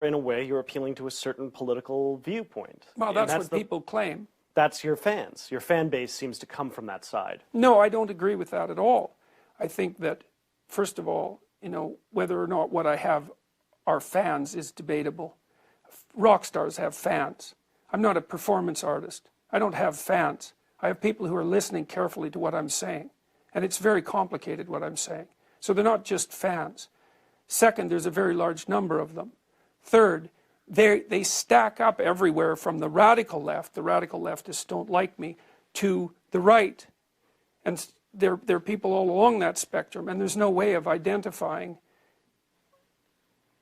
In a way, you're appealing to a certain political viewpoint. Well, that's what people claim. That's your fans. Your fan base seems to come from that side. No, I don't agree with that at all. I think that, first of all, you know, whether or not what I have are fans is debatable. Rock stars have fans. I'm not a performance artist. I don't have fans. I have people who are listening carefully to what I'm saying. And it's very complicated what I'm saying. So they're not just fans. Second, there's a very large number of them. Third, they stack up everywhere from the radical leftists don't like me, to the right. And there are people all along that spectrum, and there's no way of identifying,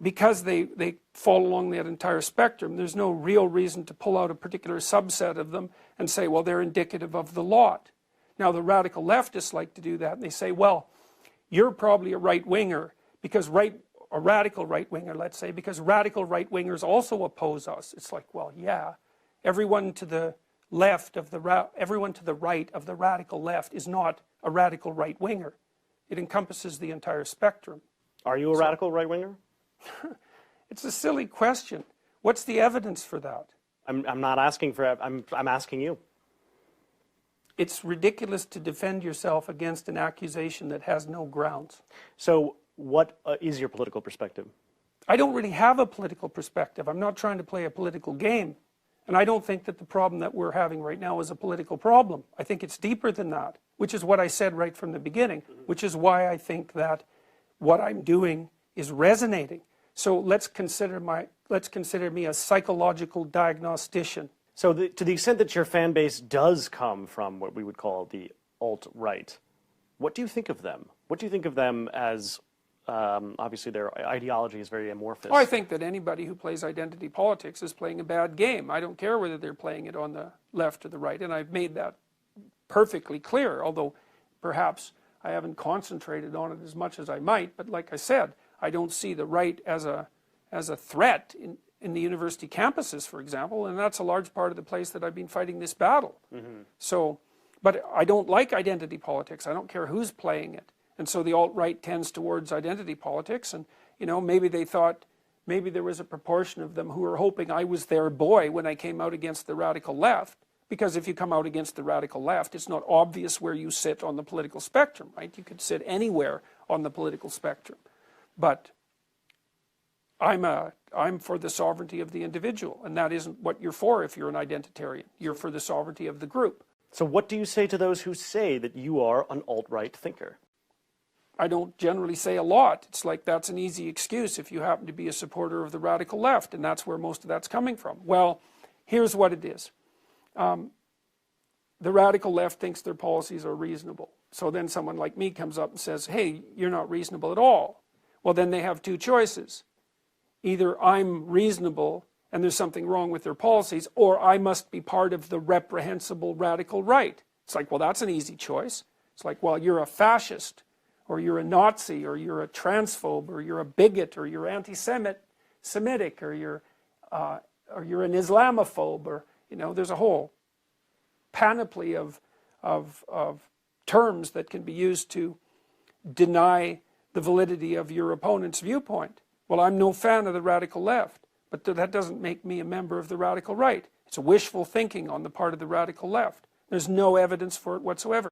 because they fall along that entire spectrum, there's no real reason to pull out a particular subset of them and say, well, they're indicative of the lot. Now, the radical leftists like to do that, and they say, well, you're probably a right-winger, because a radical right-winger, let's say, because radical right-wingers also oppose us. It's like, well, yeah, everyone to the left of everyone to the right of the radical left is not a radical right-winger. It encompasses the entire spectrum. Are you a radical right-winger? It's a silly question. What's the evidence for that? I'm not asking for, I'm asking you. It's ridiculous to defend yourself against an accusation that has no grounds. So what is your political perspective? I don't really have a political perspective. I'm not trying to play a political game. And I don't think that the problem that we're having right now is a political problem. I think it's deeper than that, which is what I said right from the beginning, which is why I think that what I'm doing is resonating. So let's consider me a psychological diagnostician. So to the extent that your fan base does come from what we would call the alt-right, what do you think of them? What do you think of them as, obviously their ideology is very amorphous. Oh, I think that anybody who plays identity politics is playing a bad game. I don't care whether they're playing it on the left or the right, and I've made that perfectly clear, although perhaps I haven't concentrated on it as much as I might. But like I said, I don't see the right as a threat in the university campuses, for example, and that's a large part of the place that I've been fighting this battle. So, but I don't like identity politics. I don't care who's playing it. And so the alt-right tends towards identity politics, and you know, maybe they thought, maybe there was a proportion of them who were hoping I was their boy when I came out against the radical left, because if you come out against the radical left, it's not obvious where you sit on the political spectrum, right? You could sit anywhere on the political spectrum. But I'm for the sovereignty of the individual, and that isn't what you're for if you're an identitarian. You're for the sovereignty of the group. So what do you say to those who say that you are an alt-right thinker? I don't generally say a lot. It's like that's an easy excuse if you happen to be a supporter of the radical left, and that's where most of that's coming from. Well, here's what it is. The radical left thinks their policies are reasonable. So then someone like me comes up and says, hey, you're not reasonable at all. Well, then they have two choices. Either I'm reasonable and there's something wrong with their policies, or I must be part of the reprehensible radical right. It's like, well, that's an easy choice. It's like, well, you're a fascist, or you're a Nazi, or you're a transphobe, or you're a bigot, or you're anti-Semitic, or you're an Islamophobe, or, you know, there's a whole panoply of terms that can be used to deny the validity of your opponent's viewpoint. Well, I'm no fan of the radical left, but that doesn't make me a member of the radical right. It's a wishful thinking on the part of the radical left. There's no evidence for it whatsoever.